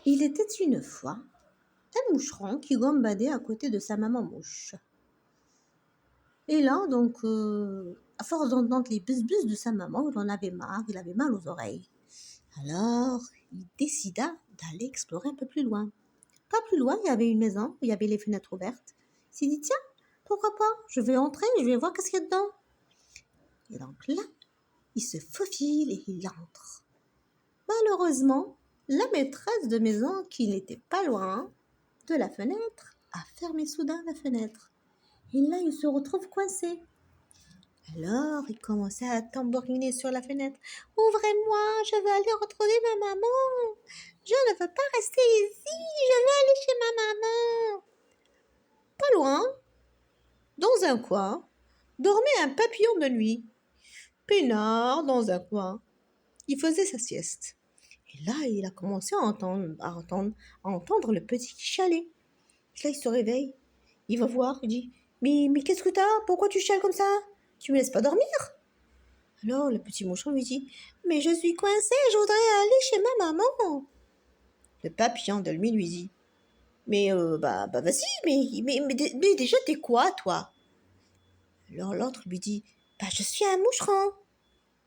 Il était une fois un moucheron qui gambadait à côté de sa maman mouche. Et là, à force d'entendre les bus de sa maman, il en avait marre, il avait mal aux oreilles. Alors, il décida d'aller explorer un peu plus loin. Pas plus loin, il y avait une maison où il y avait les fenêtres ouvertes. Il s'est dit, tiens, pourquoi pas, je vais entrer, je vais voir qu'est-ce qu'il y a dedans. Et donc là, il se faufile et il entre. Malheureusement, la maîtresse de maison, qui n'était pas loin de la fenêtre, a fermé soudain la fenêtre. Et là, il se retrouve coincé. Alors, il commençait à tambouriner sur la fenêtre. Ouvrez-moi, je veux aller retrouver ma maman. Je ne veux pas rester ici, je veux aller chez ma maman. Pas loin, dans un coin, dormait un papillon de nuit. Peinard dans un coin. Il faisait sa sieste. Et là, il a commencé à entendre le petit qui chialait. Et là, il se réveille. Il va voir, il dit, mais qu'est-ce que t'as? Pourquoi tu chiales comme ça? Tu me laisses pas dormir? Alors, le petit moucheron lui dit, mais je suis coincé, je voudrais aller chez ma maman. Le papillon de lui dit, mais vas-y, mais déjà, t'es quoi, toi? Alors, l'autre lui dit, je suis un moucheron.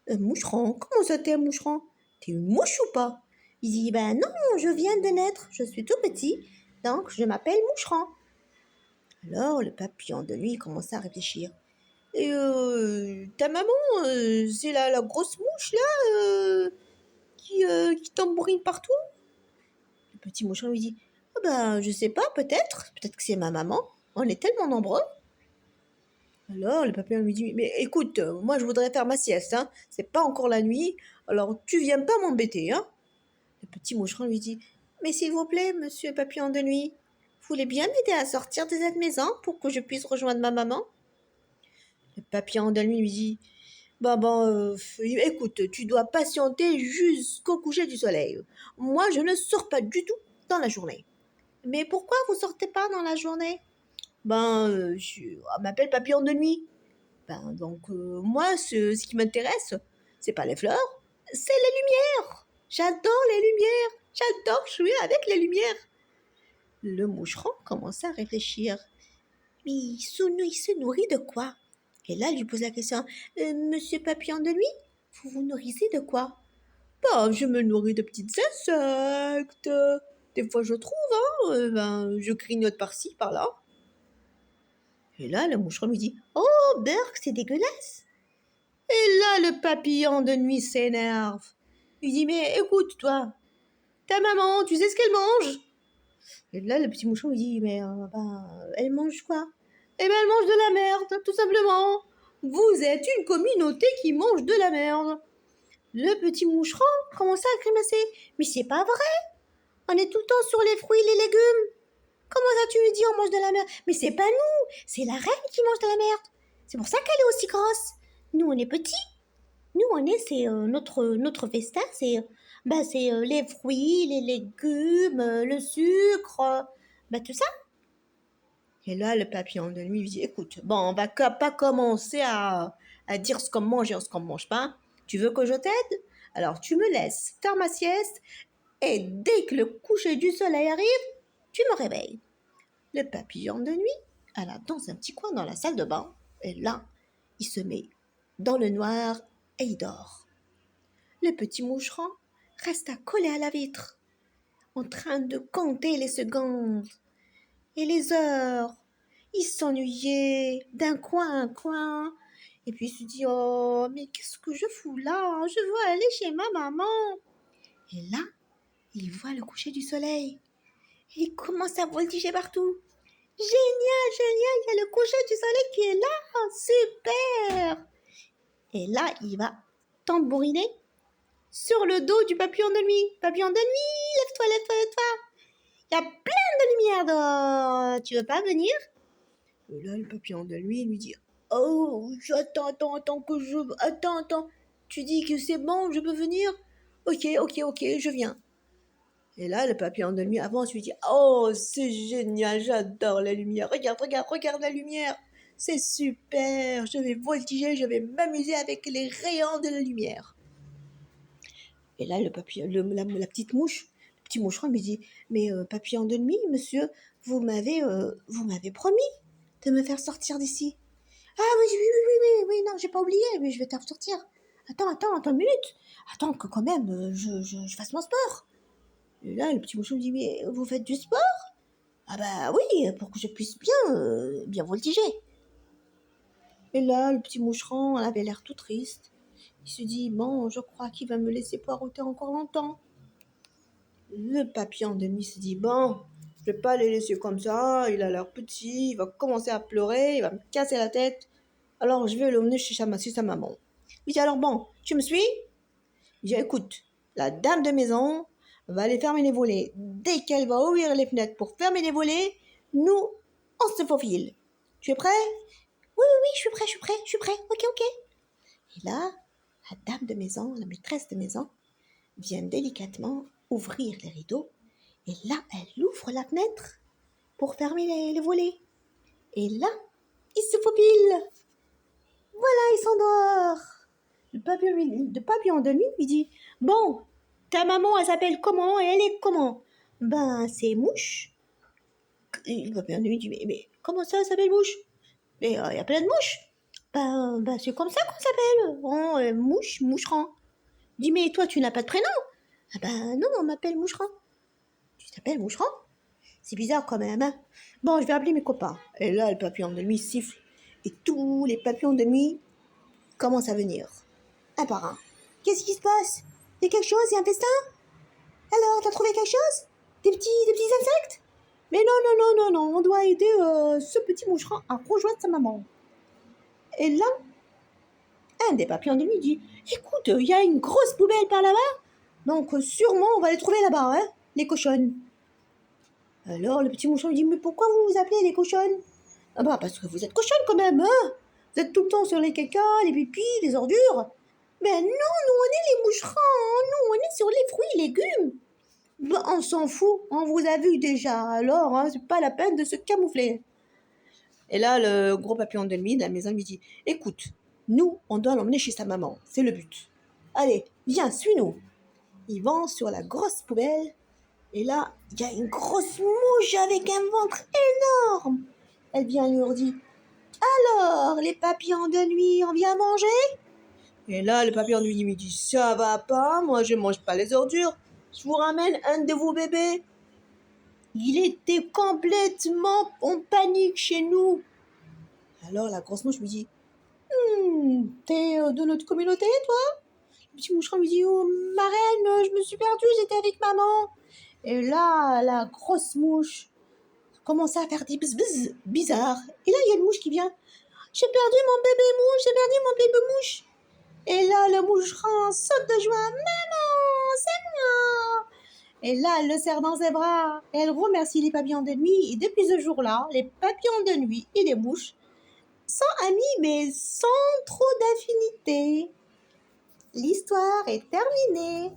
Un moucheron? Comment ça, t'es un moucheron? T'es une mouche ou pas? Il dit, non, je viens de naître, je suis tout petit, donc je m'appelle moucheron. Alors, le papillon de lui commença à réfléchir. Et ta maman, c'est la grosse mouche là qui tambourine partout? Le petit moucheron lui dit, je sais pas, peut-être que c'est ma maman, on est tellement nombreux. Alors le papillon lui dit, mais écoute, moi je voudrais faire ma sieste, hein. C'est pas encore la nuit, alors tu viens pas m'embêter, hein. Le petit moucheron lui dit, mais s'il vous plaît, monsieur papillon de nuit, vous voulez bien m'aider à sortir de cette maison pour que je puisse rejoindre ma maman? Le papillon de nuit lui dit, écoute, tu dois patienter jusqu'au coucher du soleil. Moi, je ne sors pas du tout dans la journée. Mais pourquoi vous sortez pas dans la journée? On m'appelle papillon de nuit. Moi, ce qui m'intéresse, c'est pas les fleurs, c'est les lumières. J'adore les lumières. J'adore jouer avec les lumières. Le moucheron commença à réfléchir. Mais il se nourrit de quoi? Et là, il lui pose la question. Monsieur papillon de nuit, vous vous nourrissez de quoi? Je me nourris de petits insectes. Des fois, je trouve, je grignote par-ci, par-là. Et là, le moucheron lui dit, oh, Burk, c'est dégueulasse. Et là, le papillon de nuit s'énerve. Il dit, mais écoute, toi, ta maman, tu sais ce qu'elle mange? Et là, le petit moucheron lui dit, elle mange quoi? Eh ben, elle mange de la merde, tout simplement. Vous êtes une communauté qui mange de la merde. Le petit moucheron commença à grimacer. Mais c'est pas vrai. On est tout le temps sur les fruits et les légumes. Comment ça tu me dis on mange de la merde? Mais c'est pas nous, c'est la reine qui mange de la merde. C'est pour ça qu'elle est aussi grosse. Nous, on est petits. Nous, c'est notre festin, c'est les fruits, les légumes, le sucre, tout ça. Et là, le papillon de nuit lui dit, écoute, on va pas commencer à dire ce qu'on mange et ce qu'on mange pas. Tu veux que je t'aide? Alors, tu me laisses faire ma sieste et dès que le coucher du soleil arrive, tu me réveilles. Le papillon de nuit alla dans un petit coin dans la salle de bain et là, il se met dans le noir et il dort. Le petit moucheron resta collé à la vitre, en train de compter les secondes et les heures. Il s'ennuyait d'un coin à un coin. Et puis il se dit, oh, mais qu'est-ce que je fous là? Je veux aller chez ma maman. Et là, il voit le coucher du soleil. Il commence à voltiger partout. Génial, génial, il y a le coucher du soleil qui est là. Super. Et là, il va tambouriner sur le dos du papillon de nuit. Papillon de nuit, lève-toi, lève-toi, lève-toi. Il y a plein de lumière dehors. Tu veux pas venir? Et là, le papillon de nuit lui dit, oh, attends. Tu dis que c'est bon, je peux venir? Ok, je viens. Et là, le papillon de nuit avance, lui dit, oh, c'est génial, j'adore la lumière. Regarde la lumière. C'est super, je vais voltiger, je vais m'amuser avec les rayons de la lumière. Et là, la petite mouche petit moucheron lui dit, mais papillon de nuit, monsieur, vous m'avez promis de me faire sortir d'ici. Ah oui, oui, oui, oui, oui, oui, non, j'ai pas oublié, mais je vais te faire sortir. Attends une minute. Attends que quand même, je fasse mon sport. Et là, le petit moucheron lui dit, mais vous faites du sport? Ah bah oui, pour que je puisse bien voltiger. Et là, le petit moucheron avait l'air tout triste. Il se dit, bon, je crois qu'il va me laisser poireauter encore longtemps. Le papillon de nuit se dit, bon, je vais pas le laisser comme ça, il a l'air petit, il va commencer à pleurer, il va me casser la tête. Alors je vais l'emmener chez sa maman. Il dit, alors bon, tu me suis? Il dit, écoute, la dame de maison va aller fermer les volets. Dès qu'elle va ouvrir les fenêtres pour fermer les volets, nous, on se faufile. Tu es prêt? Oui, oui, oui, je suis prêt, ok. Et là, la dame de maison, la maîtresse de maison, vient délicatement ouvrir les rideaux. Et là, elle ouvre la fenêtre pour fermer les volets. Et là, il se faufile. Voilà, il s'endort. Le papillon de nuit lui dit, bon, ta maman, elle s'appelle comment et elle est comment? Ben, c'est Mouche. Et le papillon de nuit dit, mais comment ça, elle s'appelle Mouche? Mais il y a plein de mouches. Ben, c'est comme ça qu'on s'appelle. Bon, moucheron. Il dit, mais toi, tu n'as pas de prénom? Ah ben non, on m'appelle Moucheron. Tu t'appelles Moucheron? C'est bizarre quand même, hein? Bon, je vais appeler mes copains. Et là, le papillon de nuit siffle. Et tous les papillons de nuit commencent à venir. Un par un. Qu'est-ce qui se passe? Il y a quelque chose? Il y a un festin? Alors, t'as trouvé quelque chose? Des petits insectes? Mais non, on doit aider ce petit moucheron à rejoindre sa maman. Et là, un des papillons de nuit dit, écoute, il y a une grosse poubelle par là-bas, donc sûrement on va les trouver là-bas, hein, les cochonnes. Alors le petit moucheron lui dit, mais pourquoi vous vous appelez les cochonnes? Ah bah parce que vous êtes cochonnes quand même, hein. Vous êtes tout le temps sur les caca, les pipis, les ordures. Ben non, nous on est les moucherons, nous on est sur les fruits et légumes. Ben, on s'en fout, on vous a vu déjà, alors hein, c'est pas la peine de se camoufler. Et là, le gros papillon de nuit de la maison lui dit, écoute, nous, on doit l'emmener chez sa maman, c'est le but. Allez, viens, suis-nous. Ils vont sur la grosse poubelle, et là, il y a une grosse mouche avec un ventre énorme. Elle vient lui dire, alors, les papillons de nuit, on vient manger? Et là, le papillon de nuit lui dit, ça va pas, moi je mange pas les ordures, je vous ramène un de vos bébés. Il était complètement en panique chez nous. Alors la grosse mouche lui dit, t'es de notre communauté, toi? Le petit moucheron lui dit, oh, ma reine, je me suis perdue, j'étais avec maman. Et là, la grosse mouche commence à faire des bzz bizarres. Et là, il y a une mouche qui vient. J'ai perdu mon bébé mouche, j'ai perdu mon bébé mouche. Et là, le moucheron saute de joie. Maman, c'est moi. Et là, elle le serre dans ses bras. Et elle remercie les papillons de nuit. Et depuis ce jour-là, les papillons de nuit et les mouches sont amis, mais sans trop d'affinité. L'histoire est terminée.